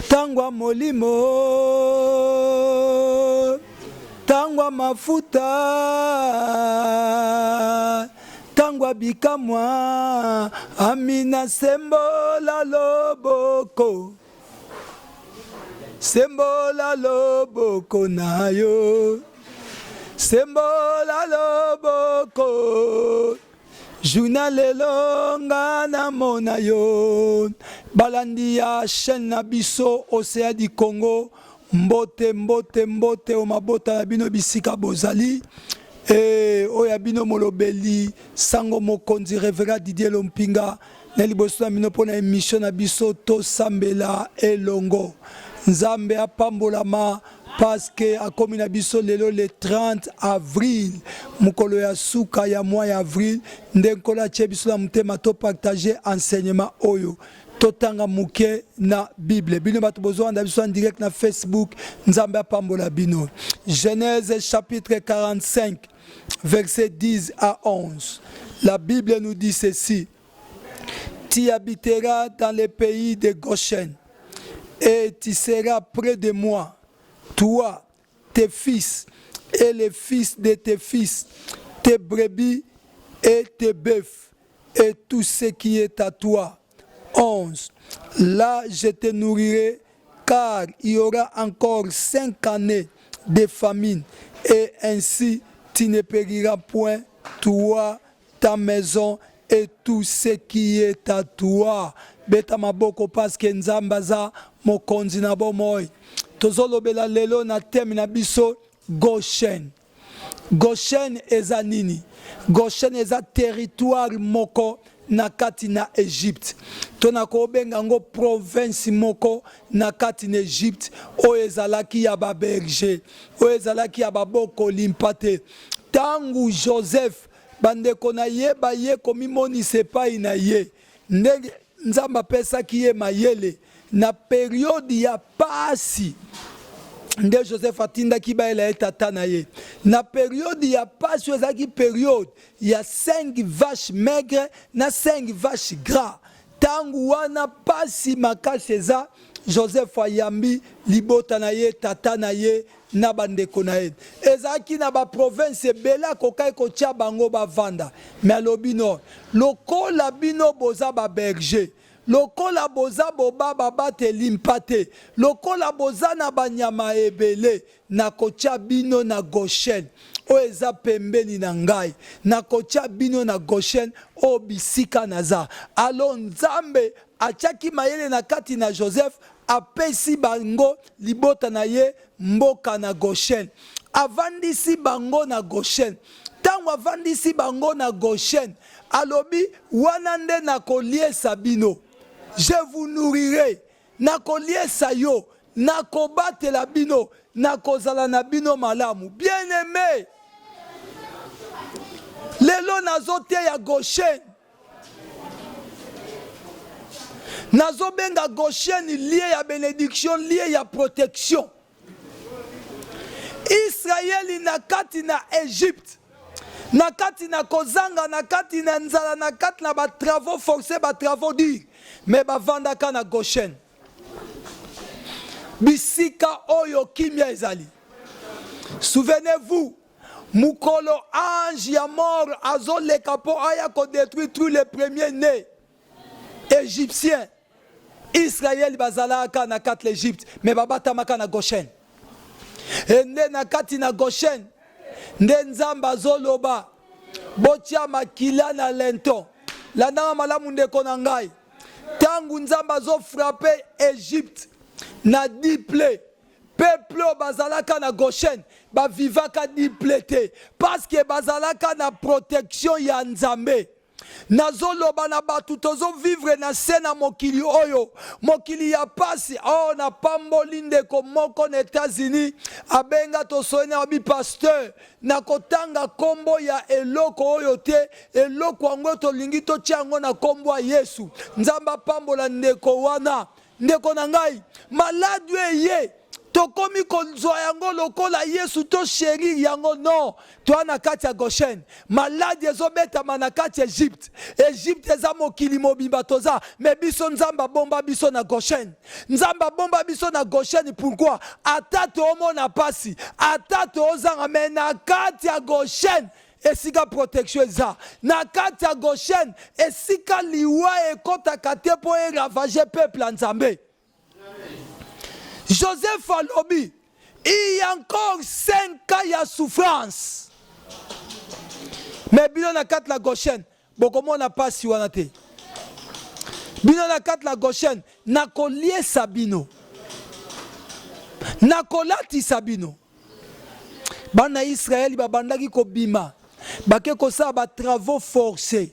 tangwa molimo, tangwa mafuta, tangwa bikamwa, amina sembola loboko, sembola loboko nayo, sembola loboko. Juna lelo nga na mona yo balandi ya chaîne na biso Océan du Congo mbote mbote mbote o mabota ya bino bisika bozali oya bino molobeli sango mokonzi Révérend Didier Lompinga na liboso na bino pona émission na biso to sambela elongo nzambe apambolama parce que a komi na biso lelo le 30 avril mukolo ya suka ya mois ya avril ndenkola che biso na mutema to partager enseignement oyo totanga muke na Bible bino bato bozo anda biso en direct na Facebook nzambe apambola bino. Genèse chapitre 45 verset 10 à 11. La Bible nous dit ceci: tu habiteras dans le pays de Goshen et tu seras près de moi, toi, tes fils et les fils de tes fils, tes brebis et tes bœufs, et tout ce qui est à toi. 11. Là, je te nourrirai, car il y aura encore 5 années de famine, et ainsi tu ne périras point, toi, ta maison, et tout ce qui est à toi. Beta maboko parce que nzambaza mokonzi na bomoy. Tozolobela lelo na teme na biso Goshen. Goshen eza nini? Goshen eza territoire moko na kati na Egypte. Tona ko benga ngo province moko na kati na Egypte o ezalaki ya ba berger, o ezalaki ya baboko limpate. Tangu Joseph bandeko na ye ba ye komimoni sepai na ye. Ndenge nzamba pesa ki ye mayele na periode ya pasi nde Joseph atinda ki ba ela tata na ye na periode ya pasi ezaki periode ya 5 vaches maigres na 5 vaches gras tangu wana pasi makasi eza Joseph ayambi libota na ye tata na ye na bandeko na ye ezaki na ba province bela kokai ko tia bango bavanda mais alobino lokola bino boza ba berger lokola boza boba babate limpate lokola boza na banyama ebele na kotia bino na Goshen o eza pembeni na ngai na kotia bino na Goshen o bisika naza alo nzambe atiaki mayele na kati na Joseph apesi bango libota na ye mboka na Goshen avandisi bango na Goshen tango avandisi bango na Goshen alobi wana nde na koliesa bino je vous nourrirai na koliesa yo na kobatela bino na kozala na bino malamu bien aimé lelo nazote ya Goshen nazo benga Goshen lié ya bénédiction lié ya protection Israël na kati na Egypte na kati na kozanga na kati na nzala na kati na ba travaux forcés ba travaux durs mais bavandaka na Goshen bisika oyo kimia ezali. Souvenez-vous mukolo ange ya mort azoleka po aya ko détruire tous les premiers nés égyptiens. Israël bazalaka na kati l'Égypte mais babatamaka na Goshen ende na kati na Goshen nde nzamba azoloba botia makila na lento landa malamu ndeko na ngai tangu nzamba zo frapper Égypte na diple peuple bazalaka na Goshen ba vivaka diplete parce que bazalaka na protection ya nzambe nazoloba na batu tozo vivre na sena mokili oyo mokili ya pasi na pamboli ndeko moko na États-Unis abenga tosone abi pasteur na kotanga kombo ya eloko oyo te eloko yango tolingi totia yango na kombo ya Yesu nzamba pambola ndeko wana ndeko na ngai maladu eye tokomi kozwa yango lokola Yesu to chéri yango non. Toi na kati ya Goshen, maladi ezobetama na kati ya Egypte. Egypte eza mokili mobimba toza, mais biso nzamba bomba biso na Goshen. Nzamba bomba biso na Goshen pourquoi? Ata toomona pasi, ata toozanga mais na kati ya Goshen esika protection eza. Na kati ya Goshen esika liwa ekotaka te po eravager peuple ya Nzambe. Joseph alobi, il y a encore 5 cas de souffrance. Mais bino na kat la Goshen, bokomo na pasi wana te. Bino na kat la Goshen, na kolie sabino. Na kolati sabino. Bana Israël babandaki ko bima. Bake ko sa ba travaux forcés.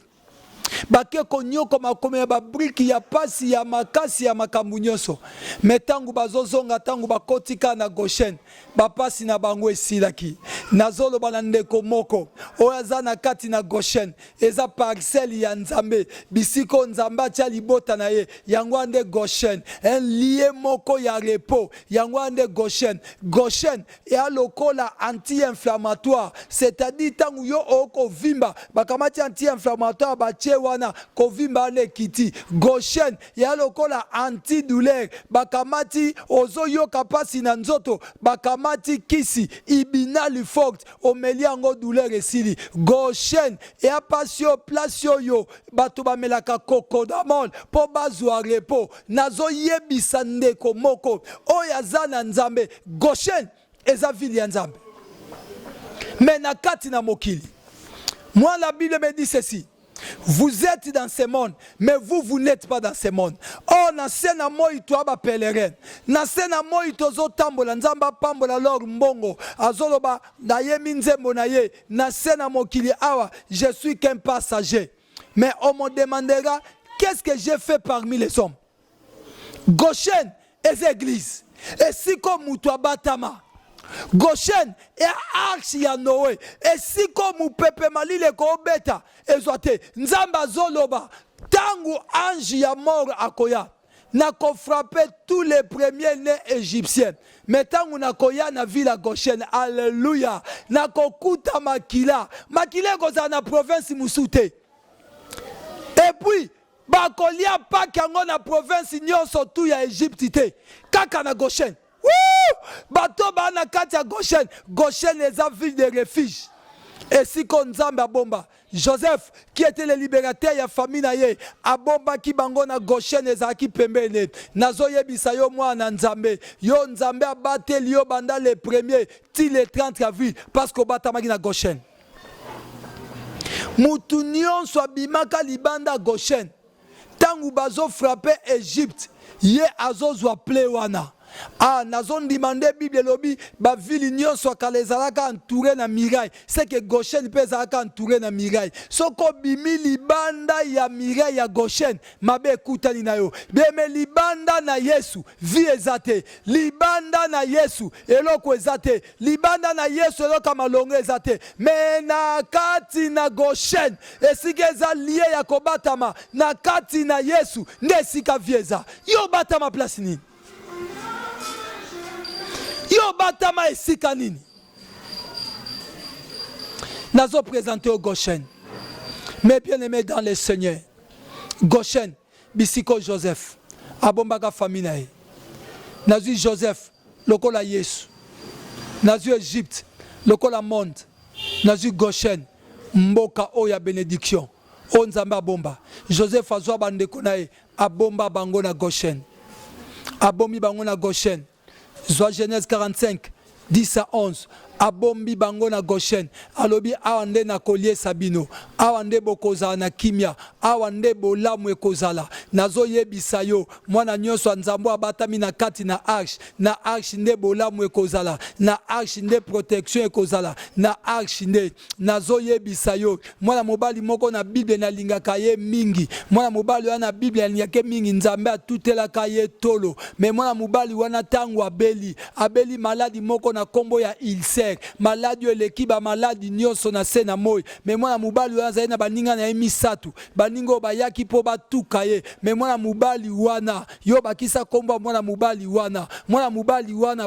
Bake ko nyoko makome ba briki ya pasi ya makasi ya makambu nyonso. Metangu bazozonga tangu bakotika na Goshen. Ba pasi na bango esilaki. Nazolo banandeko moko. Oyaza na kati na Goshen. Eza parcelle ya Nzambe. Bisiko Nzamba tia libota na ye. Yango ande Goshen. Un lié moko ya repos. Yango ande Goshen. Goshen ya lokola anti-inflammatoire. C'est-à-dire tangu yo oko vimba. Bakamati anti-inflammatoire bache wana kovimba ne kiti. Goshen ya lokola anti-douleur. Bakamati ozo yo kapasi na nzoto. Bakamati kisi ibinali forte omeli yango douleur esili. Goshen ya pasio plasio yo bato bamelaka kokodamol po bazwa repos. Nazo yebisa ndeko moko oya zana Nzambe. Goshen eza vili ya Nzambe. Mais na kati na mokili. Moi la Bible me dit ceci. Vous êtes dans ce monde, mais vous n'êtes pas dans ce monde. Oh, na sena moi toi ba pèlerin. Na sena moi tozo tambola nzamba pambola lor mbongo. Azoloba na ye minzembo na ye. Na sena mokili awa, je suis qu'un passager. Mais on me demandera qu'est-ce que j'ai fait parmi les hommes. Goshen et église. Et si comme mutua batama. Goshen et arche ya Noé. Et si comme pepe malile ko beta ezoate nzamba zoloba tangu ange ya mort akoya na ko frapper tous les premiers nés égyptiens. Mais tangu na koya na ville Goshen, alléluia, na ko kuta makila koza na province musute. Et puis bakolia pa kango na province nyonso tu ya Égypte te kaka na Goshen. Bato bana kati ya Goshen. Goshen est la ville de refuge. Et si kon Nzambe bomba Joseph qui était le libérateur ya famille na ye abomba ki bango na Goshen ezaki pembene nazo yebisa yo mwana Nzambe yo Nzambe abateli yo banda les premiers ti les 30 avril parce que batamaki na Goshen. Mutu nyonso abimaka libanda Goshen tangu bazo frapper Égypte ye azozwa plewana. Ah, nazon demandé Bible lobby, ba ville nyonso akalezalaka entouré na miraille. C'est que Goshen pesa aka entouré na miraille. Soko bimi libanda ya miraille ya Goshen, mabe kutani na yo. Beme libanda na Yesu, vie ezate. Libanda na Yesu, eloko ezate. Libanda na Yesu eloko malongo ezate. Mais na kati na Goshen, esike eza lié ya kobatama, na kati na Yesu, nesika vieza. Yo batama place nini? Yo batama esika nini? Nazo présenté au Goshen. Mes bien-aimés dans le Seigneur. Goshen, bisiko Joseph. Abombaga famille nae. Nazu Joseph, lokola Yesu. Nazu Égypte, lokola monde. Nazu Goshen, mboka oya bénédiction. Onzamba bomba. Joseph azwa bandeko nae, abomba bango na Goshen. Abomi bango na Goshen. Zwa Genèse 45, 10 à 11. Abombi bango na Goshen. Alobi awande na kolie sabino. Awande bokozala na kimia. Awande bolamu ekozala. Nazo yebisa yo. Mwana nyonso anzambo abatami na kati na arche. Na arche nde bolamu ekozala. Na arche nde protection ekozala. Na arche nde. Nazo yebisa yo. Mwana mobali moko na Bible na lingaka ye mingi. Mwana mobali wana Bible alingake mingi. Nzambe atutelaka ye tolo. Mais mwana mobali wana tangu abeli. Abeli maladi moko na kombo ya ulcère. mère maladi eleki ba maladi nyonso na se na moi mais mwana mobali wana azali na baninga na ye misatu baninga bayaki po batuka ye mais mwana mobali wana yo bakisa kombo mwana mobali wana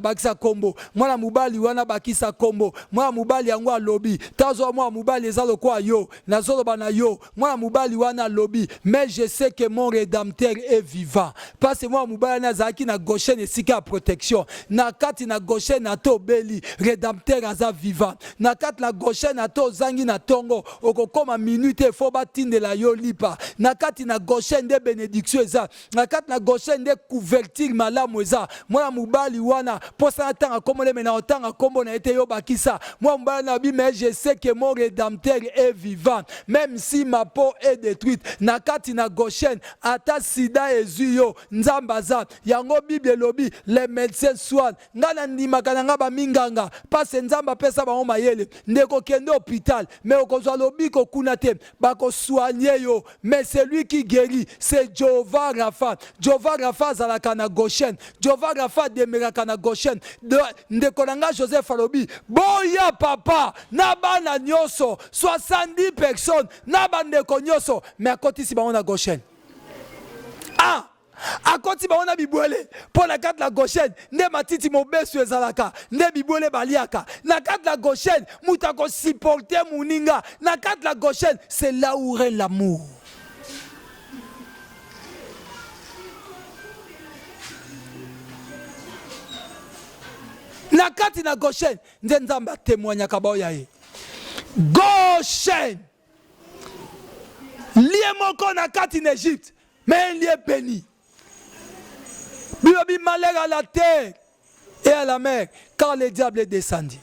bakisa kombo mwana mobali wana bakisa kombo mwana mobali yango alobi tazo mwana mobali ezalo kwa yo nazoloba na yo mwana mobali wana alobi mais je sais que mon rédempteur est vivant parce que mwana mobali na zaki na Goshen esika protection na kati na Goshen na to beli rédempteur aza vivant na kati na Goshen na to zangi na tongo okokoma minute fo batindela yo lipa na kati na Goshen de bénédiction eza na kati na Goshen de couverture malamu eza mwana mobali wana posa tanga komole mena otanga kombo na ete yo bakisa mwana mobali na bi mais je sais que mon rédempteur est vivant même si ma peau est détruite na kati na Goshen ata sida ezuyo nzambaza yango Bible lobi les médecins soignent ngana ndimaka na nga ba minganga parce nzamba pesa ba mayele ndeko kende hôpital mais okozwa lobi ko kuna te ba ko soigner yo mais celui qui guérit c'est Jehovah Rapha zalaka na Goshen Jehovah Rapha demeraka na Goshen ndeko nanga Joseph alobi boya papa na bana nyoso 70 personnes na bandeko nyoso mais akotisi bango na Goshen akoti baona bibwele po na kati la Goshen nde matiti mobesu ezalaka nde bibwele baliaka na kati la Goshen muta ko supporter muninga na kati la Goshen c'est là où règne l'amour na kati na Goshen nde nzamba témoigne kaboya ye Goshen lié moko na kati na Égypte mais il est béni. Bibi malheur à la terre et à la mer car le diable est descendu.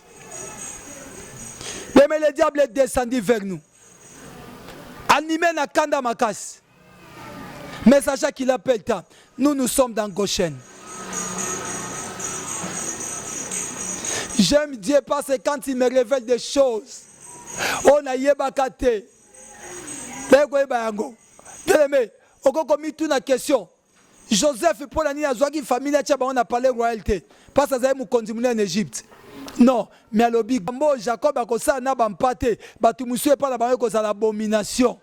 Mais le diable est descendu vers nous. Animé na kanda makas. Mais sachez qu'il appelle tant. Nous sommes dans Goshen. J'aime Dieu parce que quand il me révèle des choses, on a yebakate. Bien aimé, on mis toute la question. Joseph pour la nuit à Zouagi famille on a parlé royauté parce que ça continuer en Égypte. Non, mais alobi Gambo Jacob a kosa na bampate batu musué pas la banyo kosa l'abomination.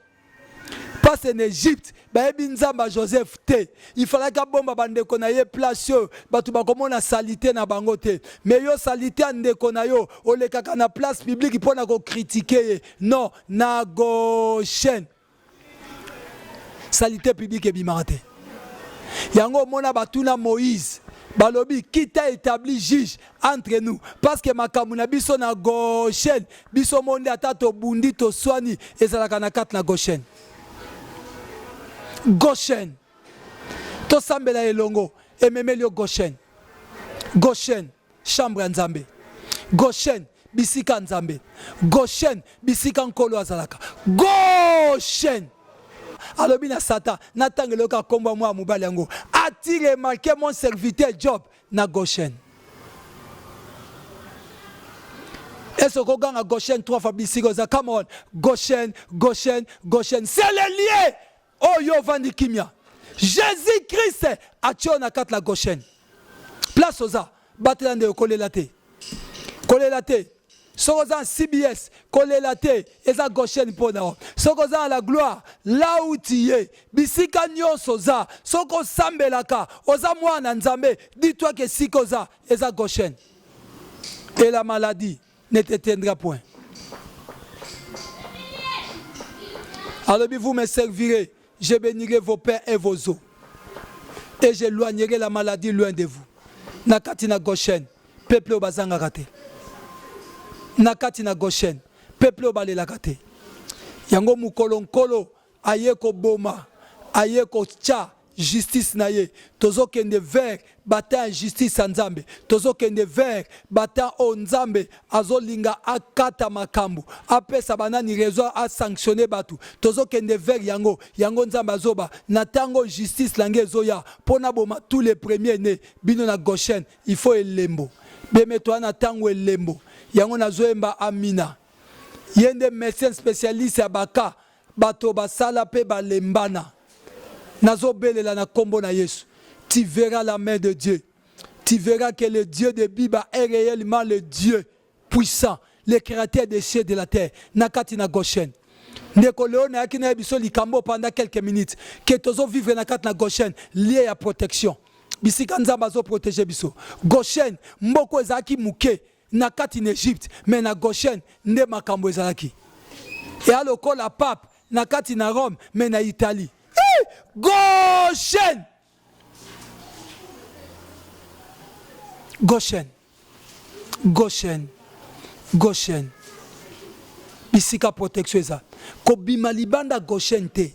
Parce en Égypte, ba ebinzamba Joseph te. Il fallait que bomba bande konaye place batu ba komona salité na bango te. Mais yo salité ande konayo o le kaka na place publique pour na ko critiquer. Non, na Goshen. Salité publique et bimarate. Yango mona batuna Moïse balobi qui t'a établi juge entre nous parce que makamuna biso na Goshen biso monde atato bundi to swani ezalaka na kat na Goshen to sambela elongo ememelio Goshen chambre nzambe Goshen bisika nzambe Goshen bisika nkolo azalaka Goshen alobi na Satan natangelo ka komba mwa mobali yango attire marqué mon serviteur Job na Goshen est-ce qu'on gagne à Goshen 3 fois bisiko za come on Goshen c'est le lié oh yo vandi kimia Jésus-Christ a tué na kat la Goshen place oza batlande kolela te Sokozan CBS, Kolelate, Eza Goshen Pona. Sokozan la gloire, là où tu es. Bisika nyo soza, Soko Sambelaka, Oza Mwana Nzambe, dis-toi que Sikoza, Eza Goshen. Et la maladie ne t'éteindra point. Alors vous me servirez, je bénirai vos pères et vos os. Et j'éloignerai la maladie loin de vous. Nakatina Goshen, peuple au bazanga raté. Nakati na Goshen peuple obalela kate yango mukolo nkolo ayeko boma ayeko cha justice na ye tozokende vers bata justice nzambe tozokende vers bata o nzambe azolinga akata makambu apesa banani raison a sanctionner batu tozokende vers yango nzambe azoba na tango justice lange zoya pona boma tous les premiers nés bino na Goshen il faut elembo bemetwa na tango elembo yango nazoemba amina yende médecin spécialiste abaka bato basala pe balembana nazobelela na kombo na Yesu tu verras la main de Dieu tu verras que le Dieu de Bible est réellement le Dieu puissant, le créateur des cieux et de la terre, nakati na Goshen. Ndeko leo na yaki na biso likambo pendant quelques minutes, que tozo vivre nakati na Goshen, lié à protection. Bisika nzamba zo protéger biso. Goshen, mboko ezaki muke, nakati na Égypte, mais na Goshen, nde makambo ezalaki. Et aloko la pape, nakati na Rome, mais na Italie. Goshen! Goshen. Goshen. Goshen. Bisika protection eza. Kobima libanda Goshen te.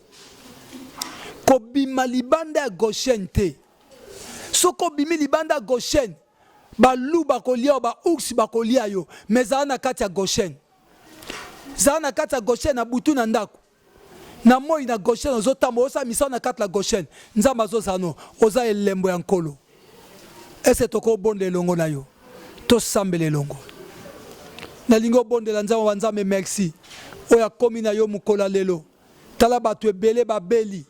Kobima libanda Goshen te. Soko bimi libanda Goshen. Ba loup bakolia ba ours bakolia yo. Mais za na kati ya Goshen. Za na kati ya Goshen na butu na ndako. Na moi na Goshen ozotamba osa misa na kati la Goshen. Nzamba zozano oza elembo ya nkolo. Ese toko bonde longo na yo. To sambele longo. Na lingo bonde la nzamba wanzame merci. Oya komi na yo mukola lelo. Tala batu ebele babeli.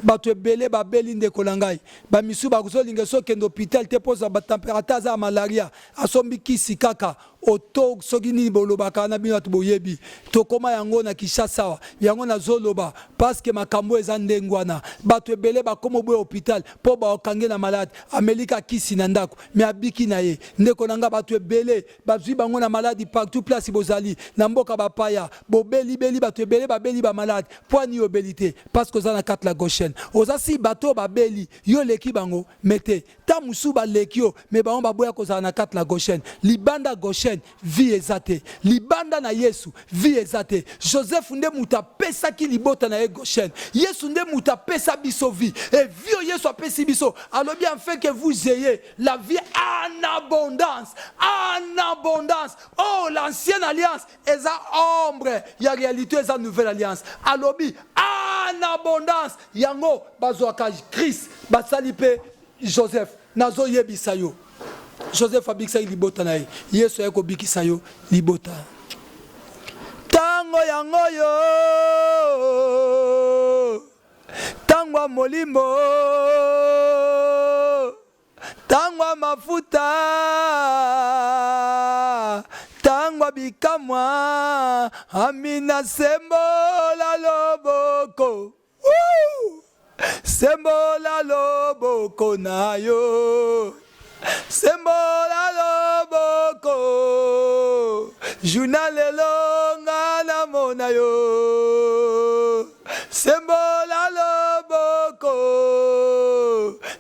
Batu ebele babeli ndeko na ngai. Ba misu bakozolinga so kendo hôpital te poza ba température za malaria. Asombi kisi kaka. Oto sogini bolobaka na bino boyebi to koma yango na Kinshasa yango na zoloba parce que makambo eza ndengwana bato ebele ba komo boye hôpital po ba okange na malade Amerika kisi na ndako mais abiki na ye ndeko nanga bato ebele bazwi bango na malade partout place bozali na mboka bapaya bobeli beli bato ebele babeli ba malade poani obelité parce que za na kati la Goshen oza si bato babeli yo leki bango mete ta musu ba lekio mais bango baboya ko za na kati la Goshen libanda Goshen vie ezate libanda na Yesu vie ezate Joseph nde muta pesa ki libota na Goshen Yesu nde muta pesa biso vie et vie Yesu apesi biso alors bien fait que vous ayez la vie en abondance oh l'ancienne alliance eza ombre ya réalité eza nouvelle alliance alors bien en abondance yango bazwaka Christ basali pe Joseph nazo yebisa yo Joseph abikisa libota na ye Yesu ayeko bikisa yo libota tango yango yo tango molimo tango mafuta tango bikamwa amina sembola loboko sembola loboko na yo sembola loboko juna lelo ngana mona yo sembola loboko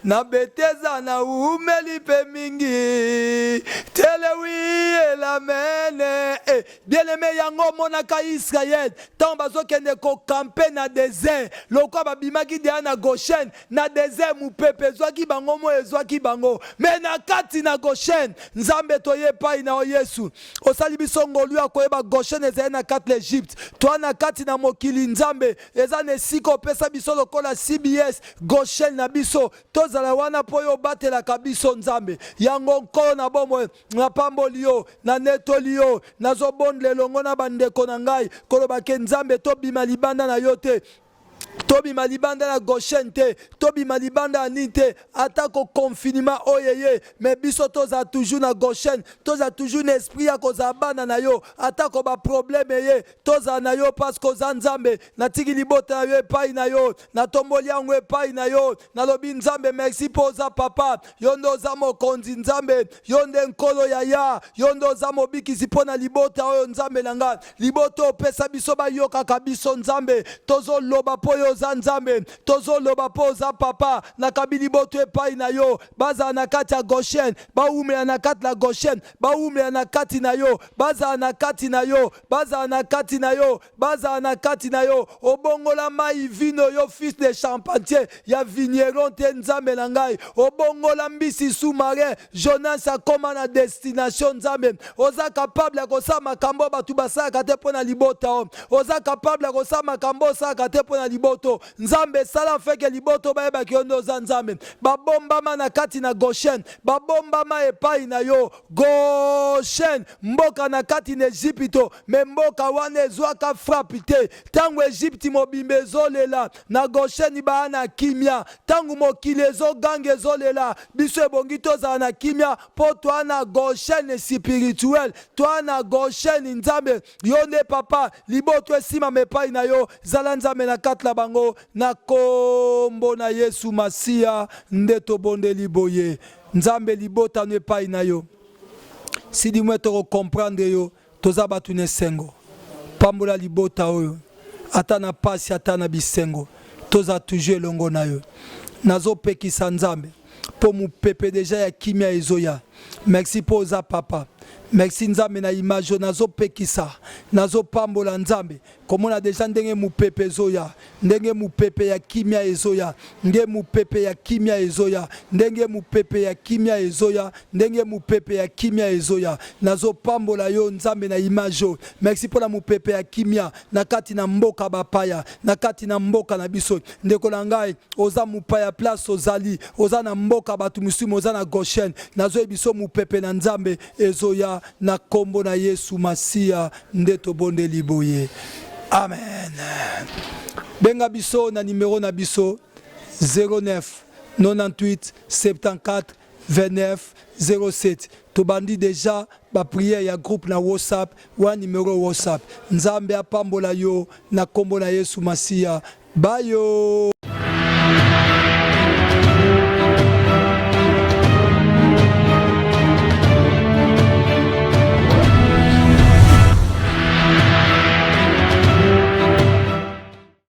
na beteza na umeli pe mingi telewi la mene bien aimé yango monaka Israël tant bazokende ko camper na désert lokwa babimaki dia na Goshen na désert mupepe zwaki bango mo ezwaki bango mais na kati na Goshen nzambe toye pai na Yesu osali biso ngolu akoyeba Goshen ezali na kati l'Égypte toi na kati na mokili nzambe eza na siko pesa biso lokola CBS Goshen na biso tozala wana po yo batela kabiso nzambe yango nko na bomo na pamboli yo na netoli yo nazo bondele longo na bandeko na ngai koloba ke nzambe tobima libanda na yo te Tobi malibanda la Goshen te, Tobi malibanda anite, atako confinement oyeye, mais biso toza toujours na Goshen, toza toujours n'esprit ya koza bana na yo, atako ba problème ye, toza na yo parce que nzambe, na tigi libota na yo epai na yo, na tomboli yango epai na yo, na lobi nzambe merci poza papa, yondo za mokonzi nzambe, yonde nkolo yaya, yondo za mobikisi pona libota oyo nzambe nanga, libota opesa biso ba yoka kabiso nzambe, tozo loba po yo za nzambe tozo loba po za papa na kabili boto epai na yo baza na kati ya Goshen ba umela na kati la Goshen ba umela na kati na yo baza na kati na yo baza na kati na yo baza na kati na yo obongola mai vino yo fils de champatier ya vigneron te nzambe na ngai obongola mbisi sous-marin Jonas akoma na destination nzambe oza capable ya kosama makambo batu basaka te pona libota oza capable ya kosama makambo saka te pona libota liboto nzambe sala feke liboto bayeba ki ondo za nzambe babombama na kati na Goshen babombama epai na yo Goshen mboka na kati na Egypto me mboka wana ezwaka frappe te tango Egypte mobimba ezolela na Goshen baa na kimia tango mokili ezogange ezolela biso ebongi tozala na kimia po toa na Goshen spirituel toa na Goshen nzambe yo nde papa liboto esima mepai na yo zala nzambe na kati la bango na kombo na Yesu Masia nde tobondeli boye nzambe libota no epai na yo sidi mwe toko comprendre yo toza batu ne sengo pambola libota oyo ata na pasi ata na bisengo toza toujours elongo na yo nazo pekisa nzambe po mupepe deja ya kimia ezoya merci po za papa merci nzambe na image nazo pekisa nazo pambola nzambe komona deja ndenge mupepe ezoya ndenge mupepe ya kimia ezoya ndenge mupepe ya kimia ezoya ndenge mupepe ya kimia ezoya ndenge mupepe ya kimia ezoya nazo pambola yo nzambe na image merci pour la mupepe ya kimia na kati na mboka bapaya na kati na mboka na biso ndeko na ngai oza mupaya place ozali oza na mboka batu musumu oza na Goshen nazo biso mupepe na nzambe ezoya na kombo na Yesu Masia nde tobondeli boye amen. Benga biso na numéro na biso 09 98 74 29 07 tobandi déjà ba prière ya groupe na WhatsApp wa numéro WhatsApp nzambe apambola yo na kombo na Yesu Masia bayo.